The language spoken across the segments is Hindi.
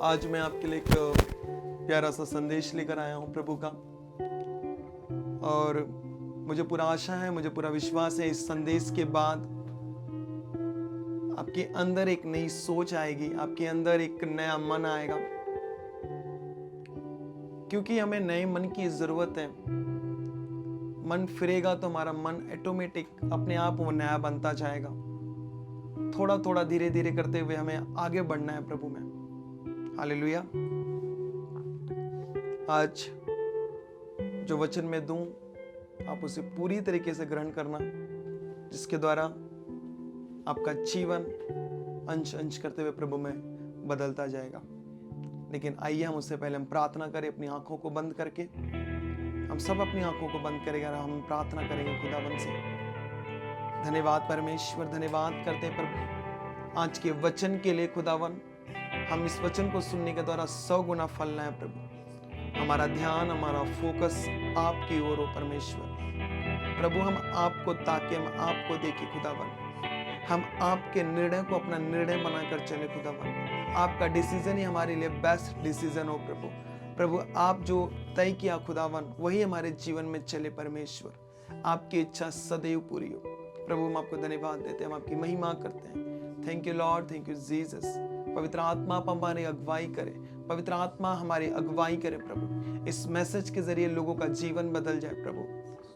आज मैं आपके लिए एक प्यारा सा संदेश लेकर आया हूँ प्रभु का। और मुझे पूरा आशा है, मुझे पूरा विश्वास है, इस संदेश के बाद आपके अंदर एक नई सोच आएगी, आपके अंदर एक नया मन आएगा, क्योंकि हमें नए मन की जरूरत है। मन फिरेगा तो हमारा मन ऑटोमेटिक अपने आप वो नया बनता जाएगा। थोड़ा थोड़ा धीरे धीरे करते हुए हमें आगे बढ़ना है प्रभु में। हालेलुया। आज जो वचन मैं दूं, आप उसे पूरी तरीके से ग्रहण करना, जिसके द्वारा आपका जीवन अंश अंश करते हुए प्रभु में बदलता जाएगा। लेकिन आइए हम उससे पहले हम प्रार्थना करें। अपनी आंखों को बंद करके, हम सब अपनी आंखों को बंद करेंगे और हम प्रार्थना करेंगे खुदावन से। धन्यवाद परमेश्वर, धन्यवाद करते हैं प्रभु आज के वचन के लिए। खुदावन, हम इस वचन को सुनने के द्वारा 100 गुना फलना है प्रभु। हमारा ध्यान, हमारा फोकस आपकी ओर हो परमेश्वर। प्रभु, हम आपको ताके, हम आपको देखें खुदावन। हम आपके निर्णय को अपना निर्णय बनाकर चले खुदावन। आपका डिसीजन ही हमारे लिए बेस्ट डिसीजन हो प्रभु। प्रभु, आप जो तय किया खुदावन, वही हमारे जीवन में चले परमेश्वर। आपकी इच्छा सदैव पूरी हो प्रभु। हम आपको धन्यवाद देते हैं, हम आपकी महिमा करते हैं। Thank you Lord, thank you Jesus. पवित्र आत्मा आप हमारी अगुवाई करे, पवित्र आत्मा हमारी अगुवाई करे प्रभु। इस मैसेज के जरिए लोगों का जीवन बदल जाए प्रभु।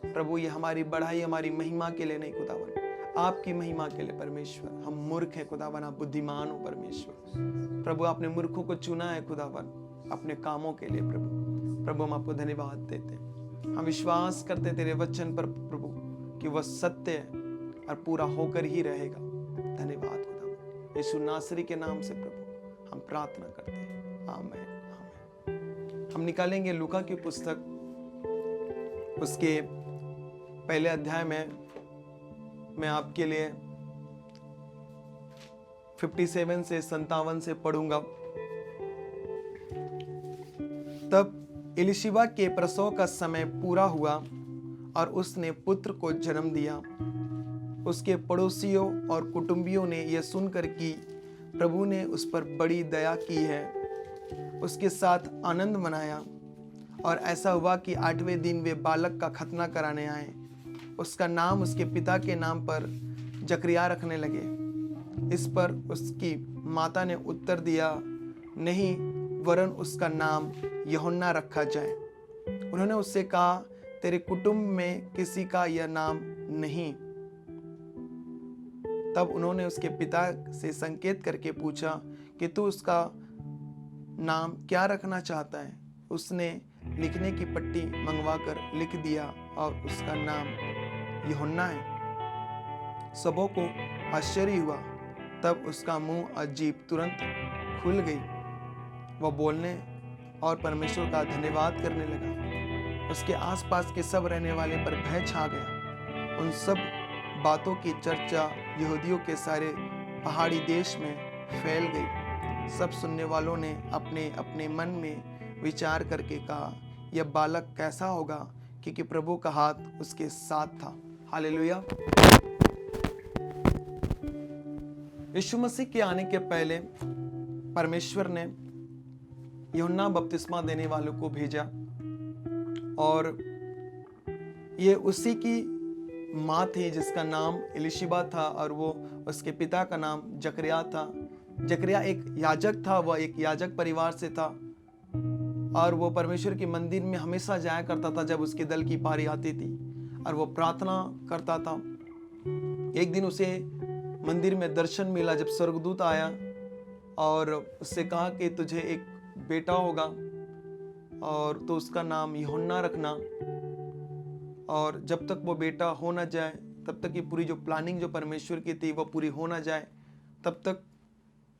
प्रभु, ये हमारी बढ़ाई, हमारी महिमा के लिए नहीं खुदावन, आपकी महिमा के लिए परमेश्वर। हम मूर्ख हैं खुदावन, आप बुद्धिमान हो परमेश्वर। प्रभु, आपने मूर्खों को चुना है खुदावन अपने कामों के लिए प्रभु। प्रभु, हम आपको धन्यवाद देते हैं। हम विश्वास करते तेरे वचन पर प्रभु कि वह सत्य है और पूरा होकर ही रहेगा। धन्यवाद खुदावन, यीशु नासरी के नाम से प्रभु हम प्रार्थना करते हैं। आमीन, आमीन। हम निकालेंगे लूका की पुस्तक, उसके पहले अध्याय में मैं आपके लिए 57 से 57 से पढ़ूंगा। तब एलीशिबा के प्रसव का समय पूरा हुआ और उसने पुत्र को जन्म दिया। उसके पड़ोसियों और कुटुंबियों ने यह सुनकर कि प्रभु ने उस पर बड़ी दया की है, उसके साथ आनंद मनाया। और ऐसा हुआ कि 8वें दिन वे बालक का खतना कराने आए। उसका नाम उसके पिता के नाम पर जकरिया रखने लगे। इस पर उसकी माता ने उत्तर दिया, नहीं, वरन उसका नाम यूहन्ना रखा जाए। उन्होंने उससे कहा, तेरे कुटुंब में किसी का यह नाम नहीं। तब उन्होंने उसके पिता से संकेत करके पूछा कि तू उसका नाम क्या रखना चाहता है। उसने लिखने की पट्टी मंगवाकर लिख दिया और उसका नाम यूहन्ना है। सबों को आश्चर्य हुआ। तब उसका मुंह अजीब तुरंत खुल गई। वह बोलने और परमेश्वर का धन्यवाद करने लगा। उसके आसपास के सब रहने वाले पर भय छा गया। उन सब बातों की चर्चा यहूदियों के सारे पहाड़ी देश में फैल गई। सब सुनने वालों ने अपने अपने मन में विचार करके कहा, यह बालक कैसा होगा, क्योंकि प्रभु का हाथ उसके साथ था। हालेलुया। यीशु मसीह के आने के पहले परमेश्वर ने यूहन्ना बपतिस्मा देने वालों को भेजा, और ये उसी की माँ थी जिसका नाम एलीशिबा था, और वो उसके पिता का नाम जकरिया था। जकरिया एक याजक था, वह एक याजक परिवार से था, और वो परमेश्वर के मंदिर में हमेशा जाया करता था जब उसके दल की पारी आती थी, और वो प्रार्थना करता था। एक दिन उसे मंदिर में दर्शन मिला जब स्वर्गदूत आया और उससे कहा कि तुझे एक बेटा होगा और तो उसका नाम यूहन्ना रखना, और जब तक वो बेटा हो ना जाए, तब तक ये पूरी जो प्लानिंग जो परमेश्वर की थी वो पूरी हो ना जाए, तब तक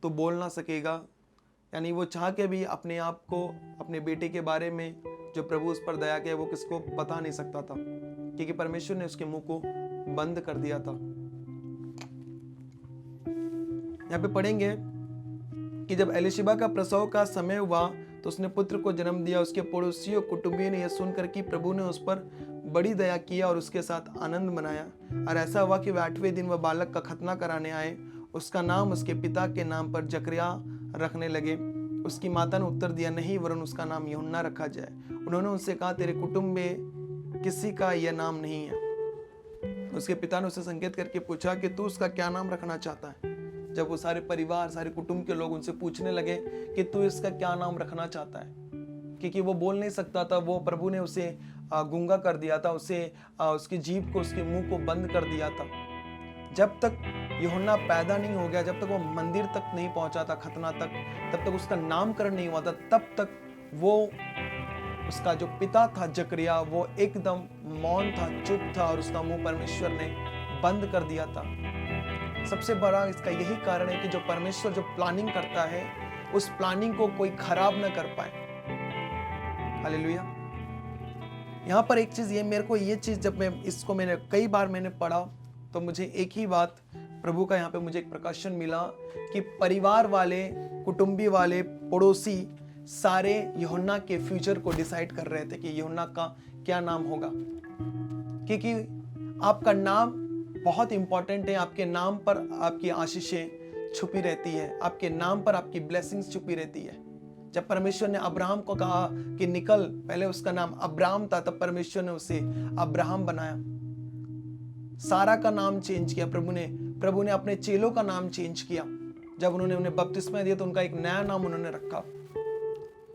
तो बोल ना सकेगा। यानी वो चाह के भी अपने आप को, अपने बेटे के बारे में जो प्रभु उस पर दया किया, वो किसको बता नहीं सकता था, क्योंकि परमेश्वर ने उसके मुंह को बंद कर दिया था। यहाँ पे पढ़ेंगे कि जब एलीशिबा का प्रसव का समय हुआ तो उसने पुत्र को जन्म दिया। उसके पड़ोसियों कुटुंबियों ने यह सुनकर कि प्रभु ने उस पर बड़ी दया किया और उसके साथ आनंद मनाया। और ऐसा हुआ कि वह 8वें दिन वह बालक का खतना कराने आए। उसका नाम उसके पिता के नाम पर जकरिया रखने लगे। उसकी माता ने उत्तर दिया, नहीं, वरन उसका नाम यूहन्ना रखा जाए। उन्होंने उनसे कहा, तेरे कुटुंब में किसी का यह नाम नहीं है। उसके पिता ने उसे संकेत करके पूछा कि तू उसका क्या नाम रखना चाहता है। जब वो सारे परिवार, सारे कुटुंब के लोग उनसे पूछने लगे कि तू इसका क्या नाम रखना चाहता है, क्योंकि वो बोल नहीं सकता था, वो प्रभु ने उसे गूंगा कर दिया था, उसे उसकी जीभ को, उसके मुंह को बंद कर दिया था। जब तक यूहन्ना पैदा नहीं हो गया, जब तक वो मंदिर तक नहीं पहुंचा था, खतना तक, तब तक उसका नामकरण नहीं हुआ था, तब तक वो, उसका जो पिता था जकरिया, वो एकदम मौन था, चुप था, और उसका मुंह परमेश्वर ने बंद कर दिया था। सबसे बड़ा इसका यही कारण है कि जो परमेश्वर जो प्लानिंग करता है, उस प्लानिंग को कोई खराब ना कर पाए। हालेलुया। यहाँ पर एक चीज, ये मेरे को ये चीज, जब मैंने कई बार पढ़ा, तो मुझे एक ही बात प्रभु का यहाँ पे मुझे एक प्रकाशन मिला कि परिवार वाले, कुटुंबी वाले, पड़ोसी सारे यूहन्ना के फ्यूचर को डिसाइड कर रहे थे कि यूहन्ना का क्या नाम होगा, क्योंकि आपका नाम बहुत इंपॉर्टेंट है। आपके नाम पर आपकी आशीषें छुपी रहती है, आपके नाम पर आपकी ब्लेसिंग्स छुपी रहती है। जब परमेश्वर ने अब्राहम को कहा कि निकल, पहले उसका नाम अब्राहम था, तब परमेश्वर ने उसे अब्राहम बनाया। सारा का नाम चेंज किया प्रभु ने अपने चेलों का नाम चेंज किया। जब उन्होंने उन्हें बपतिस्मा दिया तो उनका एक नया नाम उन्होंने रखा,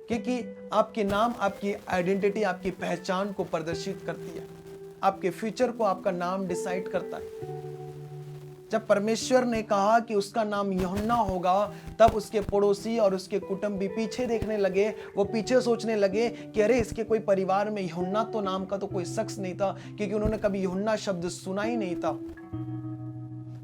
क्योंकि आपके नाम आपकी आइडेंटिटी, आपकी पहचान को प्रदर्शित करती है, आपके फ्यूचर को आपका नाम डिसाइड करता है। जब परमेश्वर ने कहा कि उसका नाम यूहन्ना होगा, तब उसके पड़ोसी और उसके कुटुंबी पीछे देखने लगे। वो पीछे सोचने लगे कि अरे, इसके कोई परिवार में यूहन्ना तो नाम का तो कोई शख्स नहीं था, क्योंकि उन्होंने कभी यूहन्ना शब्द सुना ही नहीं था।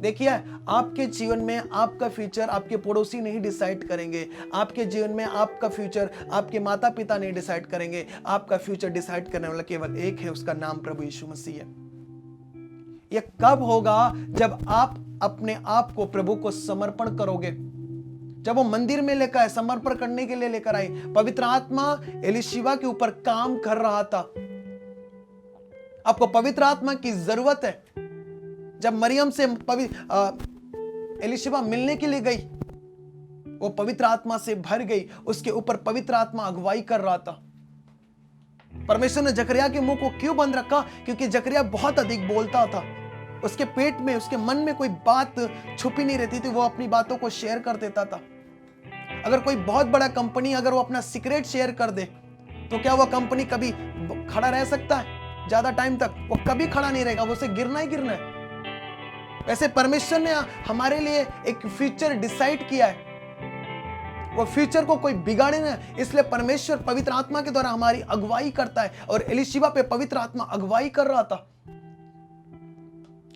देखिए, आपके जीवन में आपका फ्यूचर आपके पड़ोसी नहीं डिसाइड करेंगे। आपके जीवन में आपका फ्यूचर आपके माता पिता नहीं डिसाइड करेंगे। आपका फ्यूचर डिसाइड करने वाला केवल एक है, उसका नाम प्रभु यीशु मसीह है। यह कब होगा? जब आप अपने आप को प्रभु को समर्पण करोगे। जब वो मंदिर में लेकर आए, समर्पण करने के लिए लेकर आए, पवित्र आत्मा एलीशिबा के ऊपर काम कर रहा था। आपको पवित्र आत्मा की जरूरत है। जब मरियम से एलीशिबा मिलने के लिए गई, वो पवित्र आत्मा से भर गई, उसके ऊपर पवित्र आत्मा अगुवाई कर रहा था। परमेश्वर ने जकरिया के मुंह को क्यों बंद रखा? क्योंकि जकरिया बहुत अधिक बोलता था। उसके पेट में, उसके मन में कोई बात छुपी नहीं रहती थी, वो अपनी बातों को शेयर कर देता था। अगर कोई बहुत बड़ा कंपनी अगर वो अपना सीक्रेट शेयर कर दे, तो क्या वो कंपनी कभी खड़ा रह सकता है? ज्यादा टाइम तक वो कभी खड़ा नहीं रहेगा, वो उसे गिरना ही गिरना है। वैसे परमेश्वर ने हमारे लिए एक फ्यूचर डिसाइड किया है, वो फ्यूचर को कोई बिगाड़े ना, इसलिए परमेश्वर पवित्र आत्मा के द्वारा हमारी अगुवाई करता है। और एलीशिबा पे पवित्र आत्मा अगुवाई कर रहा था।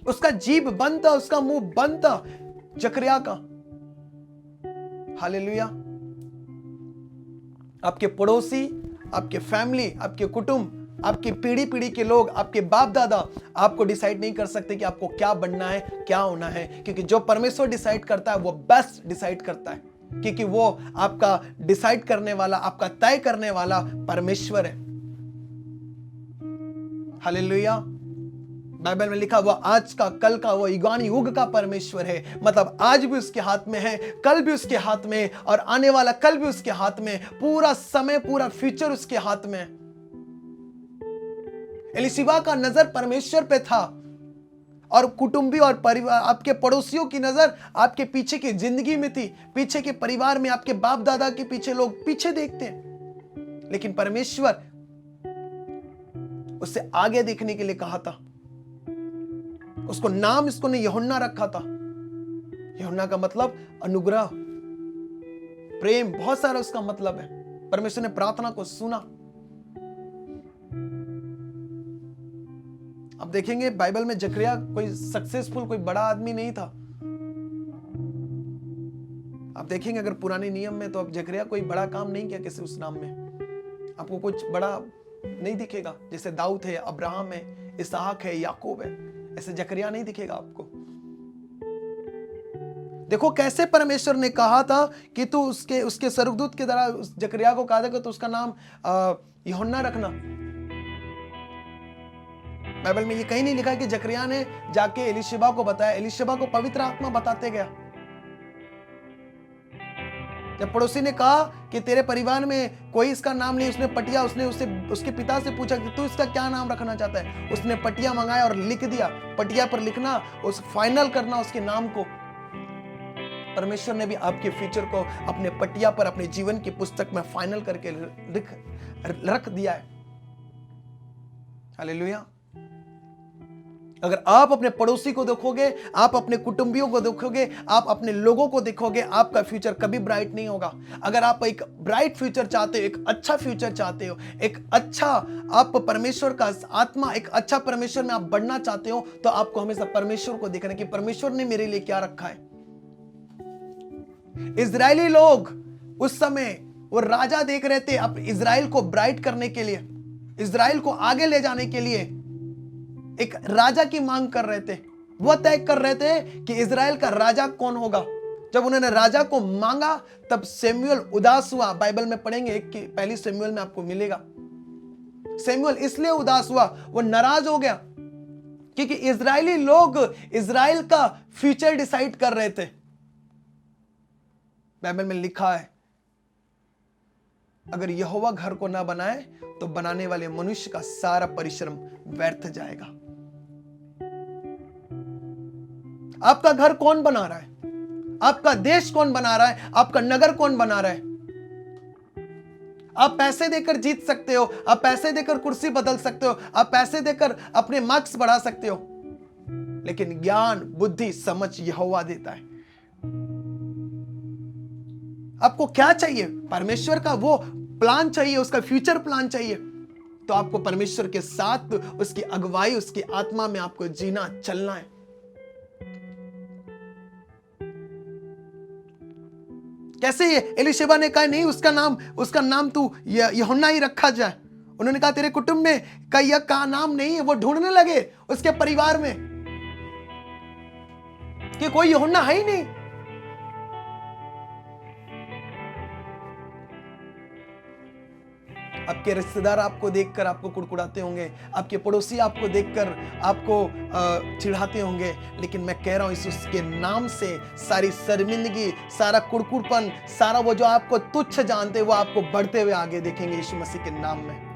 उसका जीभ बंद था, उसका मुंह बंद था जकरिया का। हालेलुया। आपके पड़ोसी, आपके फैमिली, आपके कुटुंब, आपकी पीढ़ी पीढ़ी के लोग, आपके बाप दादा आपको डिसाइड नहीं कर सकते कि आपको क्या बनना है, क्या होना है, क्योंकि जो परमेश्वर डिसाइड करता है वो बेस्ट डिसाइड करता है, क्योंकि वो आपका डिसाइड करने वाला, आपका तय करने वाला परमेश्वर है। हालेलुया। बाइबल में लिखा, वो आज का, कल का, वो युगान युग का परमेश्वर है। मतलब आज भी उसके हाथ में है, कल भी उसके हाथ में, और आने वाला कल भी उसके हाथ में। पूरा समय, पूरा फ्यूचर उसके हाथ में। एलीशिबा का नजर परमेश्वर पे था, और कुटुंबी और परिवार, आपके पड़ोसियों की नजर आपके पीछे की जिंदगी में थी, पीछे के परिवार में, आपके बाप दादा के पीछे लोग पीछे देखते हैं। लेकिन परमेश्वर उससे आगे देखने के लिए कहा था। उसको नाम इसको ने यूहन्ना रखा था। यूहन्ना का मतलब अनुग्रह, प्रेम, बहुत सारा उसका मतलब है। परमेश्वर ने प्रार्थना को सुना। अब देखेंगे बाइबल में जकरिया कोई सक्सेसफुल, कोई बड़ा आदमी नहीं था। आप देखेंगे अगर पुराने नियम में, तो अब जकरिया कोई बड़ा काम नहीं किया किसी उस नाम में। आपको कुछ बड़ा नहीं दिखेगा। जैसे दाऊद है, अब्राहम है, इसहाक है, याकूब है, ऐसे जकरिया नहीं दिखेगा आपको। देखो कैसे परमेश्वर ने कहा था कि तू उसके स्वर्गदूत के द्वारा उस जकरिया को कहा था कि तो उसका नाम यूहन्ना रखना। बाइबल में ये कहीं नहीं लिखा कि जकरिया ने जाके एलीशिबा को बताया। एलीशिबा को पवित्र आत्मा बताते गया। जब पड़ोसी ने कहा कि तेरे परिवार में कोई इसका नाम नहीं, उसने पटिया, उसने उसके पिता से पूछा कि तू इसका क्या नाम रखना चाहता है। उसने पटिया मंगाया और लिख दिया। पटिया पर लिखना, उस फाइनल करना उसके नाम को। परमेश्वर ने भी आपके फ्यूचर को अपने पटिया पर, अपने जीवन की पुस्तक में फाइनल करके रख दिया है। हालेलुया। अगर आप अपने पड़ोसी को देखोगे, आप अपने कुटुंबियों को देखोगे, आप अपने लोगों को देखोगे, आपका फ्यूचर कभी ब्राइट नहीं होगा। अगर आप एक ब्राइट फ्यूचर चाहते हो, एक अच्छा फ्यूचर चाहते हो, एक अच्छा आप परमेश्वर का आत्मा, एक अच्छा परमेश्वर में आप बढ़ना चाहते हो, तो आपको हमेशा परमेश्वर को देखना कि परमेश्वर ने मेरे लिए क्या रखा है। इजरायली लोग उस समय वो राजा देख रहे थे, अब इजराइल को ब्राइट करने के लिए, इजराइल को आगे ले जाने के लिए एक राजा की मांग कर रहे थे। वो तय कर रहे थे कि इजराइल का राजा कौन होगा। जब उन्होंने राजा को मांगा तब शमूएल उदास हुआ। बाइबल में पढ़ेंगे कि पहली शमूएल में आपको मिलेगा। शमूएल इसलिए उदास हुआ, वो नाराज हो गया क्योंकि इजरायली लोग इजराइल का फ्यूचर डिसाइड कर रहे थे। बाइबल में लिखा है, अगर यहोवा घर को ना बनाए तो बनाने वाले मनुष्य का सारा परिश्रम व्यर्थ जाएगा। आपका घर कौन बना रहा है? आपका देश कौन बना रहा है? आपका नगर कौन बना रहा है? आप पैसे देकर जीत सकते हो, आप पैसे देकर कुर्सी बदल सकते हो, आप पैसे देकर अपने मार्क्स बढ़ा सकते हो, लेकिन ज्ञान, बुद्धि, समझ यहोवा देता है। आपको क्या चाहिए? परमेश्वर का वो प्लान चाहिए, उसका फ्यूचर प्लान चाहिए, तो आपको परमेश्वर के साथ उसकी अगुवाई, उसकी आत्मा में आपको जीना, चलना है। कैसे ये एलीशबा ने कहा नहीं, उसका नाम तू यूहन्ना ही रखा जाए। उन्होंने कहा तेरे कुटुंब में का नाम नहीं है। वो ढूंढने लगे उसके परिवार में कि कोई यूहन्ना है ही नहीं। आपके रिश्तेदार आपको देखकर आपको कुड़कुड़ाते होंगे, आपके पड़ोसी आपको देखकर आपको चिढ़ाते होंगे, लेकिन मैं कह रहा हूं यीशु के नाम से सारी शर्मिंदगी, सारा कुड़कुड़पन, सारा वो जो आपको तुच्छ जानते वो आपको बढ़ते हुए आगे देखेंगे यीशु मसीह के नाम में।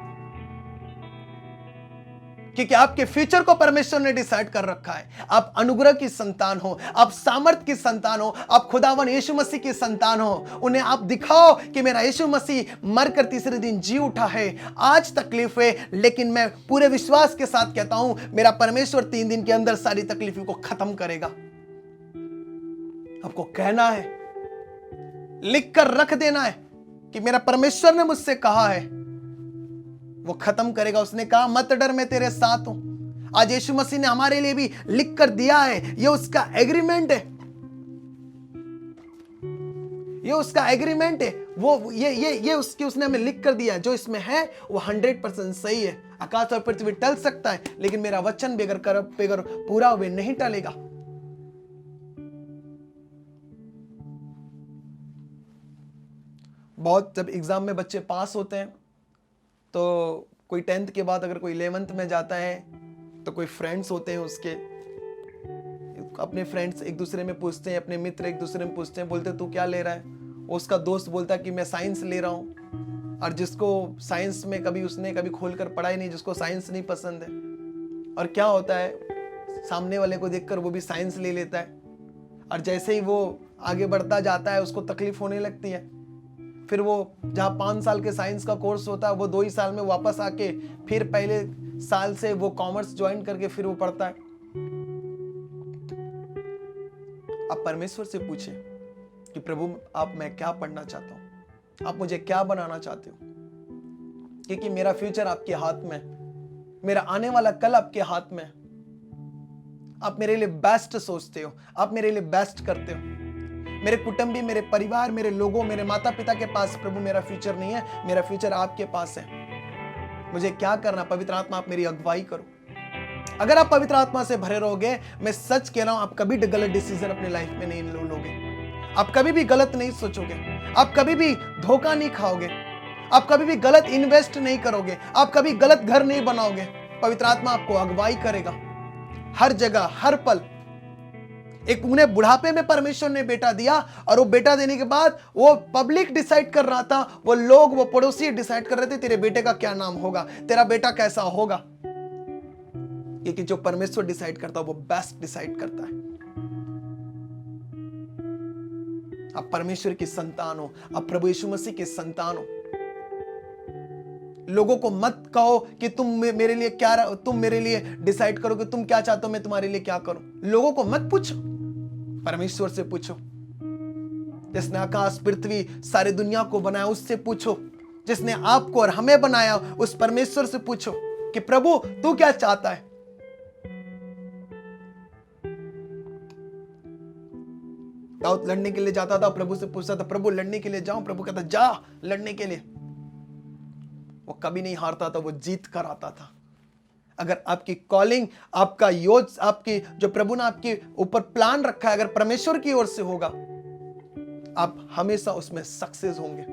क्योंकि आपके फ्यूचर को परमेश्वर ने डिसाइड कर रखा है। आप अनुग्रह की संतान हो, आप सामर्थ की संतान हो, आप खुदावन यीशु मसीह की संतान हो। उन्हें आप दिखाओ कि मेरा यीशु मसीह मरकर तीसरे दिन जी उठा है। आज तकलीफ है, लेकिन मैं पूरे विश्वास के साथ कहता हूं मेरा परमेश्वर 3 दिन के अंदर सारी तकलीफों को खत्म करेगा। आपको कहना है, लिख कर रख देना है कि मेरा परमेश्वर ने मुझसे कहा है, वो खत्म करेगा। उसने कहा मत डर, मैं तेरे साथ हूं। आज यीशु मसीह ने हमारे लिए भी लिख कर दिया है, ये उसका एग्रीमेंट है, ये उसका एग्रीमेंट है। वो ये उसने हमें लिख कर दिया। जो इसमें है वो 100% सही है। आकाश और पृथ्वी टल सकता है, लेकिन मेरा वचन बेगर पूरा हुए नहीं टलेगा। बहुत जब एग्जाम में बच्चे पास होते हैं तो कोई 10th के बाद अगर कोई 11th में जाता है तो कोई फ्रेंड्स होते हैं उसके, अपने फ्रेंड्स एक दूसरे में पूछते हैं, अपने मित्र एक दूसरे में पूछते हैं, बोलते तू क्या ले रहा है? उसका दोस्त बोलता कि मैं साइंस ले रहा हूँ। और जिसको साइंस में उसने कभी खोल कर पढ़ा ही नहीं, जिसको साइंस नहीं पसंद है, और क्या होता है सामने वाले को देखकर वो भी साइंस ले लेता है। और जैसे ही वो आगे बढ़ता जाता है उसको तकलीफ होने लगती है। फिर वो जहाँ 5 साल के साइंस का कोर्स होता है वो 2 ही साल में वापस आके फिर पहले साल से वो कॉमर्स ज्वाइन करके फिर वो पढ़ता है। आप परमेश्वर से पूछे कि प्रभु आप मैं क्या पढ़ना चाहता हूँ, आप मुझे क्या बनाना चाहते हो, क्योंकि मेरा फ्यूचर आपके हाथ में, मेरा आने वाला कल आपके हाथ में। आप मेरे लिए बेस्ट सोचते हो, आप मेरे लिए बेस्ट करते हो। मेरे कुटुंबी, मेरे परिवार, मेरे लोगों, मेरे माता पिता के पास प्रभु मेरा फ्यूचर नहीं है, मेरा फ्यूचर आपके पास है। मुझे क्या करना? पवित्र आत्मा आप मेरी अगुवाई करो। अगर आप पवित्र आत्मा से भरे रहोगे, मैं सच कह रहा हूं, आप कभी गलत डिसीजन अपने लाइफ में नहीं लोगे। आप कभी भी गलत नहीं सोचोगे, आप कभी भी धोखा नहीं खाओगे, आप कभी भी गलत इन्वेस्ट नहीं करोगे, आप कभी गलत घर नहीं बनाओगे। पवित्र आत्मा आपको अगुवाई करेगा हर जगह, हर पल। एक उन्हें बुढ़ापे में परमेश्वर ने बेटा दिया, और वो बेटा देने के बाद वो पब्लिक डिसाइड कर रहा था, वो लोग, वो पड़ोसी डिसाइड कर रहे थे तेरे बेटे का क्या नाम होगा, तेरा बेटा कैसा होगा। क्योंकि जो परमेश्वर डिसाइड करता है वो बेस्ट डिसाइड करता है। आप परमेश्वर की संतान हो, आप प्रभु यीशु मसीह के संतान हो। लोगों को मत कहो कि तुम मेरे लिए क्या, तुम मेरे लिए डिसाइड करो कि तुम क्या चाहते हो, मैं तुम्हारे लिए क्या करूं। लोगों को मत पूछो, परमेश्वर से पूछो। जिसने आकाश पृथ्वी सारी दुनिया को बनाया उससे पूछो। जिसने आपको और हमें बनाया उस परमेश्वर से पूछो कि प्रभु तू क्या चाहता है। दाऊद लड़ने के लिए जाता था, प्रभु से पूछता था प्रभु लड़ने के लिए जाऊं, प्रभु कहता जा लड़ने के लिए। वो कभी नहीं हारता था, वो जीत कर आता था। अगर आपकी कॉलिंग, आपका योज, आपकी जो प्रभु ने आपके ऊपर प्लान रखा है, अगर परमेश्वर की ओर से होगा, आप हमेशा उसमें सक्सेस होंगे।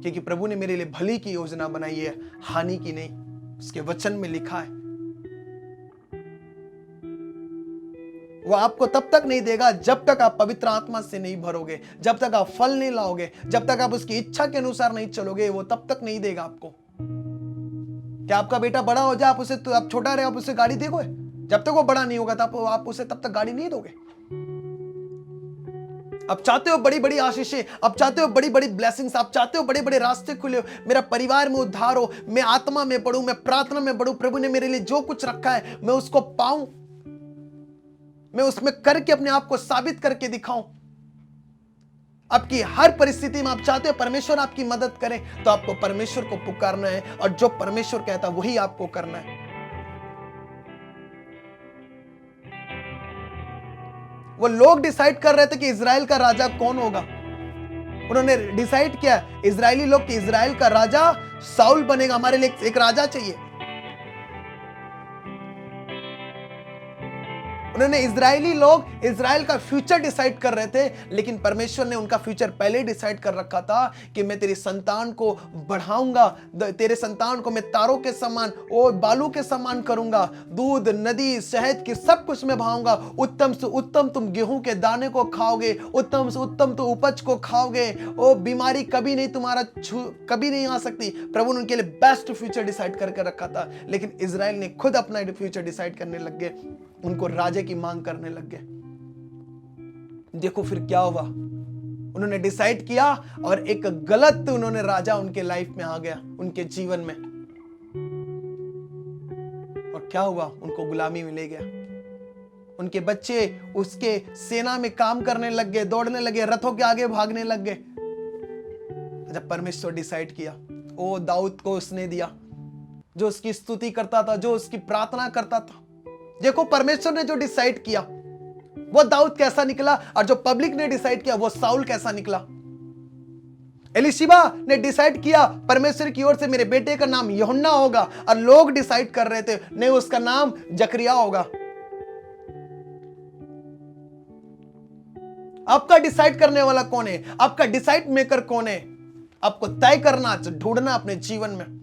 क्योंकि प्रभु ने मेरे लिए भली की योजना बनाई है, हानि की नहीं। उसके वचन में लिखा है। वो आपको तब तक नहीं देगा जब तक आप पवित्र आत्मा से नहीं भरोगे, जब तक आप फल नहीं लाओगे, जब तक आप उसकी इच्छा के अनुसार नहीं चलोगे, वो तब तक नहीं देगा आपको। क्या आपका बेटा बड़ा हो जाए, आप छोटा रहे, आप उसे गाड़ी दोगे? जब तक वो बड़ा नहीं होगा तब आप उसे तब तक गाड़ी नहीं दोगे। आप चाहते हो बड़ी बड़ी आशीषें, आप चाहते हो बड़ी बड़ी ब्लेसिंग्स, आप चाहते हो बड़े बड़े रास्ते खुले हो, मेरा परिवार में उद्धार हो, मैं आत्मा में बढ़ूं, मैं प्रार्थना में बढ़ूं, प्रभु ने मेरे लिए जो कुछ रखा है मैं उसको पाऊं, मैं उसमें करके अपने आप को साबित करके दिखाऊं। आपकी हर परिस्थिति में आप चाहते हो परमेश्वर आपकी मदद करे, तो आपको परमेश्वर को पुकारना है, और जो परमेश्वर कहता है वही आपको करना है। वो लोग डिसाइड कर रहे थे कि इजराइल का राजा कौन होगा। उन्होंने डिसाइड किया, इजरायली लोग, कि इजराइल का राजा साउल बनेगा, हमारे लिए एक राजा चाहिए। उन्होंने, इजरायली लोग इजराइल का फ्यूचर डिसाइड कर रहे थे, लेकिन परमेश्वर ने उनका फ्यूचर पहले डिसाइड कर रखा था कि मैं तेरी संतान को बढ़ाऊंगा, तेरे संतान को मैं तारों के समान, ओ बालू के समान करूंगा, दूध, नदी, शहद की सब कुछ मैं बहाऊंगा। उत्तम से उत्तम तुम गेहूं के दाने को खाओगे, उत्तम से उत्तम तुम उपज को खाओगे, ओ बीमारी कभी नहीं तुम्हारा कभी नहीं आ सकती। प्रभु ने उनके लिए बेस्ट फ्यूचर डिसाइड करके रखा था, लेकिन इजराइल ने खुद अपना फ्यूचर डिसाइड करने लग गए, उनको राजे की मांग करने लग गए। देखो फिर क्या हुआ, उन्होंने डिसाइड किया और एक गलत उन्होंने राजा उनके लाइफ में आ गया, उनके जीवन में। और क्या हुआ, उनको गुलामी में ले गया। उनके बच्चे उसके सेना में काम करने लग गए, दौड़ने लगे, रथों के आगे भागने लग गए। जब परमेश्वर डिसाइड किया, ओ दाऊद को उसने दिया, जो उसकी स्तुति करता था, जो उसकी प्रार्थना करता था। देखो परमेश्वर ने जो डिसाइड किया वो दाऊद कैसा निकला, और जो पब्लिक ने डिसाइड किया वो साउल कैसा निकला। एलीशिबा ने डिसाइड किया परमेश्वर की ओर से मेरे बेटे का नाम यूहन्ना होगा, और लोग डिसाइड कर रहे थे नहीं उसका नाम जकरिया होगा। आपका डिसाइड करने वाला कौन है? आपका डिसाइड मेकर कौन है? आपको तय करना, ढूंढना अपने जीवन में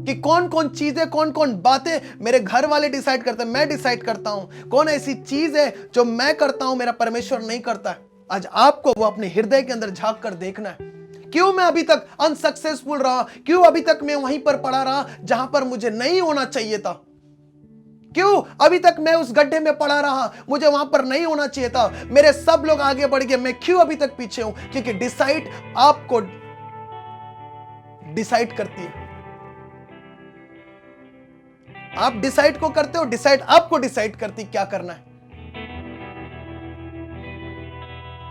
कि कौन कौन चीजें, कौन कौन बातें मेरे घर वाले डिसाइड करते हैं, मैं डिसाइड करता हूं। कौन ऐसी चीज है जो मैं करता हूं मेरा परमेश्वर नहीं करता है। आज आपको वो अपने हृदय के अंदर झांक कर देखना है। क्यों मैं अभी तक अनसक्सेसफुल रहा? क्यों अभी तक मैं वहीं पर पड़ा रहा जहां पर मुझे नहीं होना चाहिए था? क्यों अभी तक मैं उस गड्ढे में पड़ा रहा, मुझे वहां पर नहीं होना चाहिए था? मेरे सब लोग आगे बढ़ गए, मैं क्यों अभी तक पीछे हूं? क्योंकि डिसाइड आपको डिसाइड करती है। आप डिसाइड को करते हो, डिसाइड आपको डिसाइड करती क्या करना है।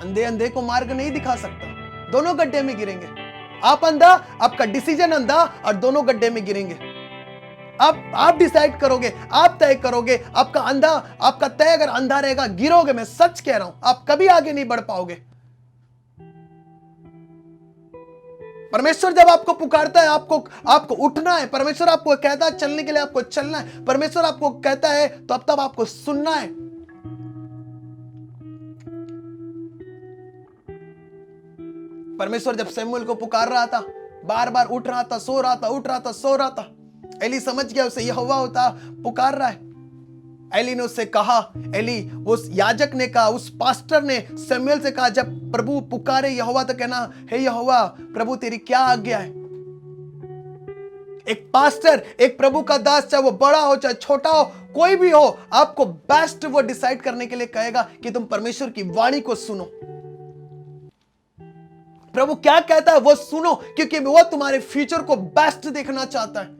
अंधे अंधे को मार्ग नहीं दिखा सकता, दोनों गड्ढे में गिरेंगे। आप अंधा, आपका डिसीजन अंधा, और दोनों गड्ढे में गिरेंगे। आप डिसाइड करोगे, आप तय करोगे, आपका अंधा, आपका तय अगर अंधा रहेगा, गिरोगे। मैं सच कह रहा हूं, आप कभी आगे नहीं बढ़ पाओगे। परमेश्वर जब आपको पुकारता है, आपको उठना है। परमेश्वर आपको कहता है चलने के लिए, आपको चलना है। परमेश्वर आपको कहता है तो अब तब आपको सुनना है। परमेश्वर जब शमूएल को पुकार रहा था, बार बार उठ रहा था, सो रहा था, उठ रहा था, सो रहा था। एली समझ गया उसे यहोवा होता पुकार रहा है। एली ने उससे कहा, एली उस याजक ने कहा, उस पास्टर ने शमूएल से कहा, जब प्रभु पुकारे यहोवा तो कहना, हे यहोवा प्रभु तेरी क्या आज्ञा है। एक पास्टर, एक प्रभु का दास, चाहे वो बड़ा हो चाहे छोटा हो, कोई भी हो, आपको बेस्ट वो डिसाइड करने के लिए कहेगा कि तुम परमेश्वर की वाणी को सुनो। प्रभु क्या कहता है वो सुनो, क्योंकि वो तुम्हारे फ्यूचर को बेस्ट देखना चाहता है।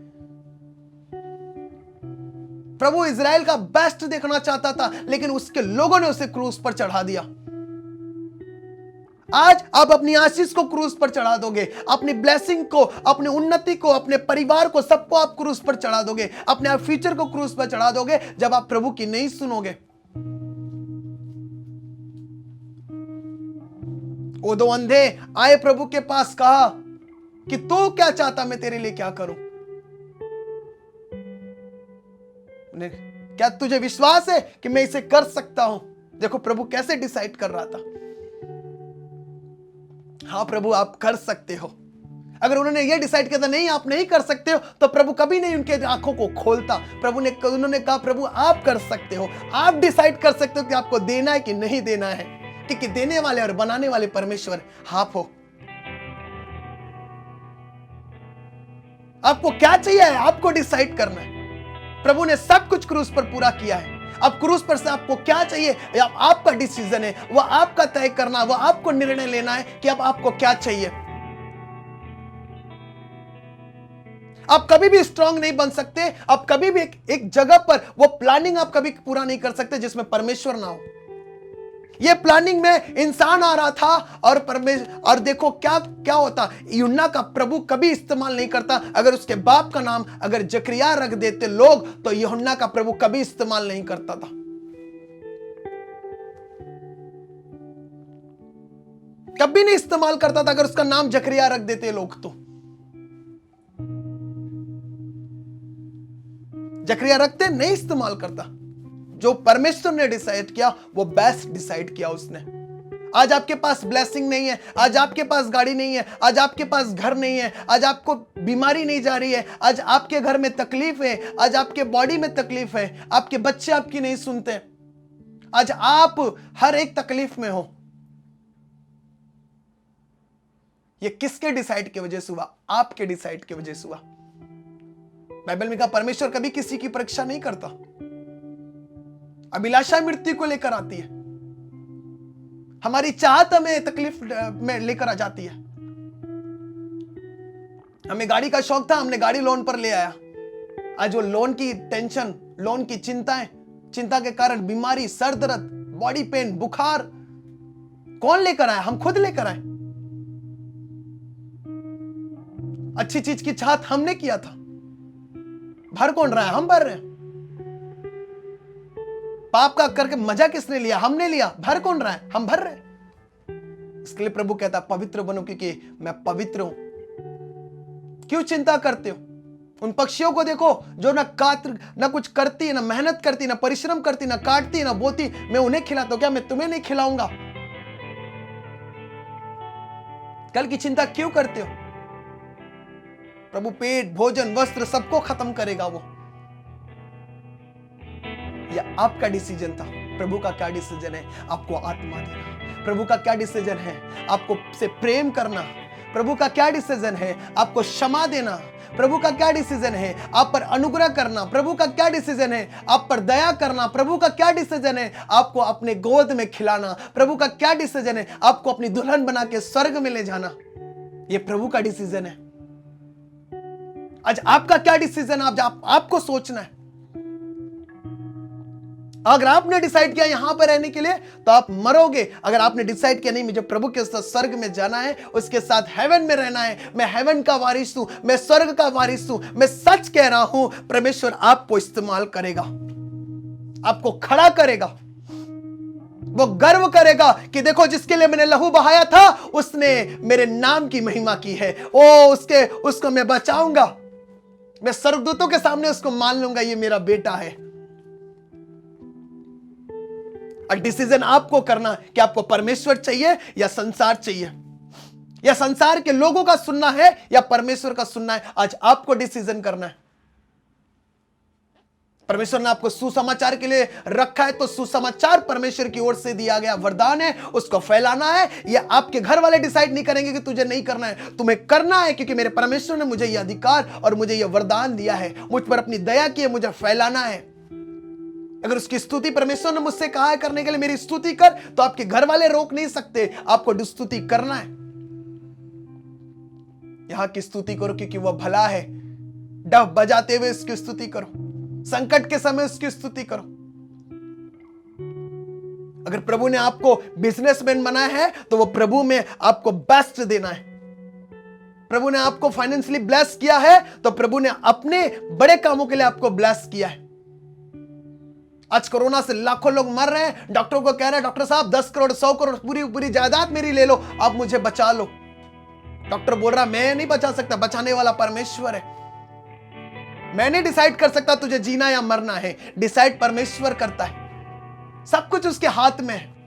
प्रभु इजराइल का बेस्ट देखना चाहता था, लेकिन उसके लोगों ने उसे क्रूस पर चढ़ा दिया। आज आप अपनी आशीष को क्रूस पर चढ़ा दोगे, अपनी ब्लेसिंग को, अपनी उन्नति को, अपने परिवार को, सबको आप क्रूस पर चढ़ा दोगे, अपने आप फ्यूचर को क्रूस पर चढ़ा दोगे जब आप प्रभु की नहीं सुनोगे। वो दो अंधे आए प्रभु के पास, कहा कि तू क्या चाहता, मैं तेरे लिए क्या करूं। क्या तुझे विश्वास है कि मैं इसे कर सकता हूं। देखो प्रभु कैसे डिसाइड कर रहा था। हाँ प्रभु आप कर सकते हो। अगर उन्होंने ये डिसाइड किया था नहीं आप नहीं कर सकते हो, तो प्रभु कभी नहीं उनके आंखों को खोलता। उन्होंने कहा प्रभु आप कर सकते हो, आप डिसाइड कर सकते हो कि आपको देना है कि नहीं देना है, क्योंकि देने वाले और बनाने वाले परमेश्वर आप हो। आपको क्या चाहिए है, आपको डिसाइड करना है। प्रभु ने सब कुछ क्रूस पर पूरा किया है। अब क्रूस पर से आपको क्या चाहिए, आपका डिसीजन है, वह आपका तय करना, वह आपको निर्णय लेना है कि अब आपको क्या चाहिए। आप कभी भी स्ट्रांग नहीं बन सकते, आप कभी भी एक जगह पर वो प्लानिंग आप कभी पूरा नहीं कर सकते जिसमें परमेश्वर ना हो। ये प्लानिंग में इंसान आ रहा था और देखो क्या होता, यूहन्ना का प्रभु कभी इस्तेमाल नहीं करता। अगर उसके बाप का नाम अगर जकरिया रख देते लोग, तो यूहन्ना का प्रभु कभी इस्तेमाल नहीं करता था। कभी नहीं इस्तेमाल करता था अगर उसका नाम जकरिया रख देते लोग। तो जकरिया रखते नहीं इस्तेमाल करता। जो परमेश्वर ने डिसाइड किया वो बेस्ट डिसाइड किया उसने। आज आपके पास ब्लेसिंग नहीं है, आज आपके पास गाड़ी नहीं है, आज आपके पास घर नहीं है, आज आपको बीमारी नहीं जा रही है, आज आपके घर में तकलीफ है, आज आपके बॉडी में तकलीफ है, आपके बच्चे आपकी नहीं सुनते, आज आप हर एक तकलीफ में हो। ये किसके डिसाइड की वजह से हुआ? आपके डिसाइड की वजह से हुआ। बाइबल में कहा परमेश्वर कभी किसी की परीक्षा नहीं करता। अभिलाषा मृत्यु को लेकर आती है, हमारी चाहत हमें तकलीफ में लेकर आ जाती है। हमें गाड़ी का शौक था, हमने गाड़ी लोन पर ले आया। आज वो लोन की टेंशन, लोन की चिंताएं, चिंता के कारण बीमारी, सर दर्द, बॉडी पेन, बुखार कौन लेकर आया? हम खुद लेकर आए। अच्छी चीज की चाहत हमने किया था, भर कौन रहा है? हम भर रहे हैं। पाप का करके मजा किसने लिया? हमने लिया। भर कौन रहा है? हम भर रहे हैं। इसके लिए प्रभु कहता पवित्र बनो क्योंकि मैं पवित्र हूं। क्यों चिंता करते हो? उन पक्षियों को देखो जो ना कुछ करती है, ना मेहनत करती, ना परिश्रम करती, ना काटती, ना बोती। मैं उन्हें खिलाता हूं, क्या मैं तुम्हें नहीं खिलाऊंगा? कल की चिंता क्यों करते हो? प्रभु पेट, भोजन, वस्त्र सबको खत्म करेगा वो। यह आपका डिसीजन था। प्रभु का क्या डिसीजन है? आपको आत्मा देना। प्रभु का क्या डिसीजन है? आपको से प्रेम करना। प्रभु का क्या डिसीजन है? आपको क्षमा देना। प्रभु का क्या डिसीजन है? आप पर अनुग्रह करना। प्रभु का क्या डिसीजन है? आप पर दया करना। प्रभु का क्या डिसीजन है? आपको अपने गोद में खिलाना। प्रभु का क्या डिसीजन है? आपको अपनी दुल्हन बना के स्वर्ग में ले जाना। यह प्रभु का डिसीजन है। आज आपका क्या डिसीजन? आपको सोचना है। अगर आपने डिसाइड किया यहां पर रहने के लिए तो आप मरोगे। अगर आपने डिसाइड किया नहीं मुझे प्रभु के साथ स्वर्ग में जाना है, उसके साथ हेवन में रहना है, मैं हेवन का वारिस हूं, मैं स्वर्ग का वारिस हूं, मैं सच कह रहा हूं, परमेश्वर आपको इस्तेमाल करेगा, आपको खड़ा करेगा। वो गर्व करेगा कि देखो जिसके लिए मैंने लहू बहाया था उसने मेरे नाम की महिमा की है। उसको मैं बचाऊंगा। मैं स्वर्गदूतों के सामने उसको मान लूंगा, ये मेरा बेटा है। और डिसीजन आपको करना कि आपको परमेश्वर चाहिए या संसार चाहिए, या संसार के लोगों का सुनना है या परमेश्वर का सुनना है। आज आपको डिसीजन करना है। परमेश्वर ने आपको सुसमाचार के लिए रखा है, तो सुसमाचार परमेश्वर की ओर से दिया गया वरदान है, उसको फैलाना है। ये आपके घर वाले डिसाइड नहीं करेंगे कि तुझे नहीं करना है, तुम्हें करना है, क्योंकि मेरे परमेश्वर ने मुझे यह अधिकार और मुझे यह वरदान दिया है, मुझ पर अपनी दया की है, मुझे फैलाना है। अगर उसकी स्तुति परमेश्वर ने मुझसे कहा है करने के लिए, मेरी स्तुति कर, तो आपके घर वाले रोक नहीं सकते, आपको स्तुति करना है। यहां की स्तुति करो क्योंकि वह भला है। डफ बजाते हुए उसकी स्तुति करो, संकट के समय उसकी स्तुति करो। अगर प्रभु ने आपको बिजनेसमैन बनाया है, तो वो प्रभु में आपको बेस्ट देना है। प्रभु ने आपको फाइनेंशियली ब्लेस किया है, तो प्रभु ने अपने बड़े कामों के लिए आपको ब्लेस किया है। आज कोरोना से लाखों लोग मर रहे हैं, डॉक्टरों को कह रहे हैं, डॉक्टर साहब 10 करोड़ 100 करोड़ पूरी जायदाद मेरी ले लो, आप मुझे बचा लो। डॉक्टर बोल रहा मैं नहीं बचा सकता, बचाने वाला परमेश्वर है। मैं नहीं डिसाइड कर सकता तुझे जीना या मरना है, डिसाइड परमेश्वर करता है, सब कुछ उसके हाथ में है।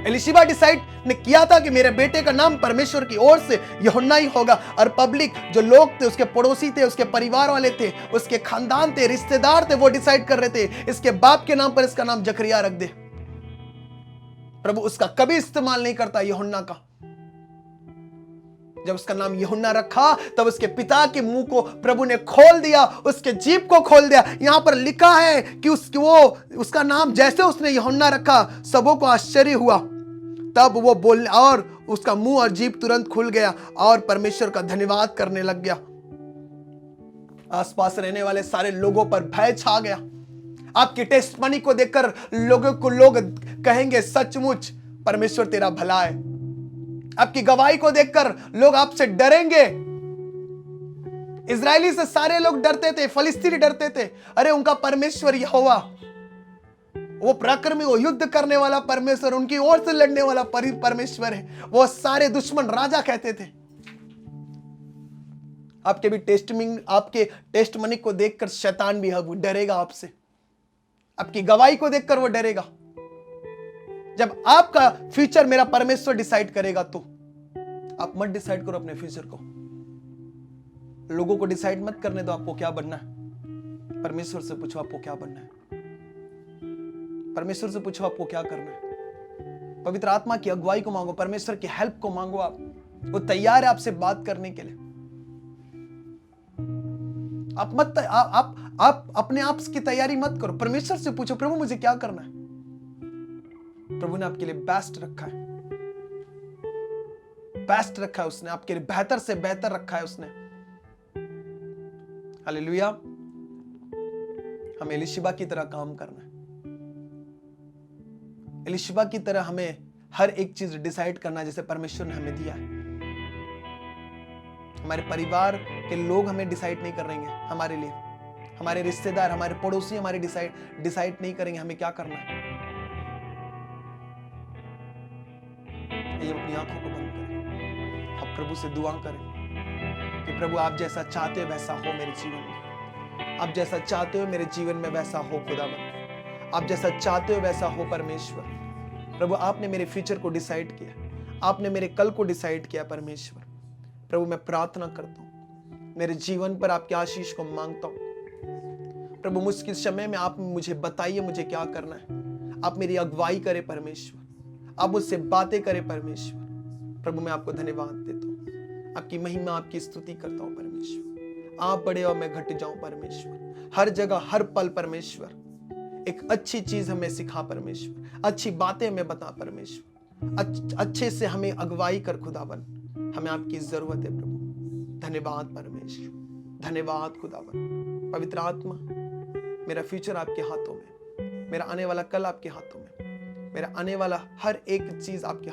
एलिशिबा डिसाइड ने किया था कि मेरे बेटे का नाम परमेश्वर की ओर से यूहन्ना ही होगा, और पब्लिक जो लोग थे, उसके पड़ोसी थे, उसके परिवार वाले थे, उसके खानदान थे, रिश्तेदार थे, वो डिसाइड कर रहे थे इसके बाप के नाम पर इसका नाम जकरिया रख दे। प्रभु उसका कभी इस्तेमाल नहीं करता यूहन्ना का। जब उसका नाम यूहन्ना रखा, तब उसके पिता के मुंह को प्रभु ने खोल दिया, उसके जीभ को खोल दिया। यहां पर लिखा है कि उसका नाम जैसे उसने यूहन्ना रखा, सबों को आश्चर्य हुआ। तब वो बोलने, और उसका मुंह और जीभ तुरंत खुल गया और परमेश्वर का धन्यवाद करने लग गया। आसपास रहने वाले सारे लोगों पर भय छा गया। आपकी टेस्टमनी को देखकर लोग कहेंगे सचमुच परमेश्वर तेरा भला है। आपकी गवाही को देखकर लोग आपसे डरेंगे। इजरायली से सारे लोग डरते थे, फलिस्तीनी डरते थे, अरे उनका परमेश्वर यहोवा, वो पराक्रमी, वो युद्ध करने वाला परमेश्वर, उनकी ओर से लड़ने वाला परमेश्वर है, वो सारे दुश्मन राजा कहते थे। आपके भी आपके टेस्टमनी को देखकर शैतान भी वो डरेगा आपसे, आपकी गवाही को देखकर वो डरेगा। जब आपका फ्यूचर मेरा परमेश्वर डिसाइड करेगा, तो आप मत डिसाइड करो अपने फ्यूचर को, लोगों को डिसाइड मत करने दो आपको क्या बनना है। परमेश्वर से पूछो आपको क्या बनना है, परमेश्वर से पूछो आपको क्या करना है। पवित्र आत्मा की अगुवाई को मांगो, परमेश्वर की हेल्प को मांगो। आप वो तैयार है आपसे बात करने के लिए। आप अपने आप की तैयारी मत करो, परमेश्वर से पूछो प्रभु मुझे क्या करना है। प्रभु ने आपके लिए बेस्ट रखा है, बेस्ट रखा है उसने आपके लिए, बेहतर से बेहतर रखा है उसने। हालेलुया। हमें एलीशिबा की तरह काम करना है, एलीशिबा की तरह हमें हर एक चीज डिसाइड करना है जैसे परमेश्वर ने हमें दिया है। हमारे परिवार के लोग हमें डिसाइड नहीं करेंगे हमारे लिए, हमारे रिश्तेदार, हमारे पड़ोसी हमारे डिसाइड नहीं करेंगे हमें क्या करना है। ये अपनी आंखों को बंद करें, अब प्रभु से दुआ करें कि प्रभु आप जैसा चाहते हो वैसा हो मेरे जीवन में, आप जैसा चाहते हो मेरे जीवन में वैसा हो खुदावन, आप जैसा चाहते हो वैसा हो परमेश्वर। प्रभु आपने मेरे फ्यूचर को डिसाइड किया, आपने मेरे कल को डिसाइड किया परमेश्वर। प्रभु मैं प्रार्थना करता हूँ, मेरे जीवन पर आपके आशीष को मांगता हूँ। प्रभु मुश्किल समय में आप मुझे बताइए मुझे क्या करना है, आप मेरी अगुवाई करें परमेश्वर, आप मुझसे बातें करें परमेश्वर। प्रभु मैं आपको धन्यवाद देता हूँ, आपकी महिमा आपकी स्तुति करता हूँ परमेश्वर। आप बड़े और मैं घट जाऊं परमेश्वर, हर जगह हर पल परमेश्वर एक अच्छी चीज हमें सिखा परमेश्वर, अच्छी बातें हमें बता परमेश्वर, अच्छे से हमें अगुवाई कर खुदावन, हमें आपकी जरूरत है प्रभु। धन्यवाद परमेश्वर, धन्यवाद खुदावन। पवित्र आत्मा मेरा फ्यूचर आपके हाथों में, मेरा आने वाला कल आपके हाथों में, मेरा आने वाला हर एक चीज आपके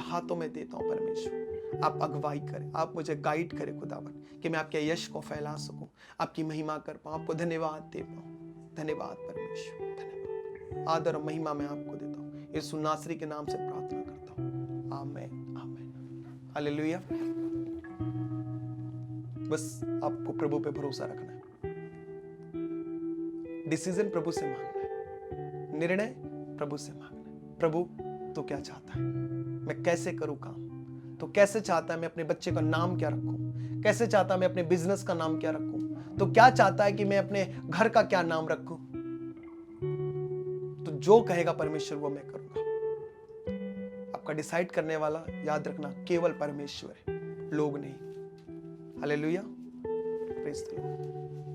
हाथों में देता हूं परमेश्वर। आप अगुवाई करें, आप मुझे गाइड करें खुदावन कि मैं आपके यश को फैला सकूं, आपकी महिमा कर पाऊं, आपको धन्यवाद दे पाऊं। धन्यवाद परमेश्वर, धन्यवाद। आदर और महिमा मैं आपको देता हूं, यीशु नासरी के नाम से प्रार्थना करता हूं, आमीन आमीन। हालेलुया। बस आपको प्रभु पे भरोसा रखना है, डिसीजन प्रभु से मांगना है, निर्णय प्रभु से मांगना है। प्रभु तो क्या चाहता है, मैं कैसे करूं काम, तो कैसे चाहता है मैं अपने बच्चे का नाम क्या रखूं, कैसे चाहता है मैं अपने बिजनेस का नाम क्या रखूं, तो क्या चाहता है कि मैं अपने घर का क्या नाम रखूं? तो जो कहेगा परमेश्वर वो मैं करूंगा। आपका डिसाइड करने वाला, याद रखना, केवल परमेश्वर है, लोग नहीं। Hallelujah, praise the Lord.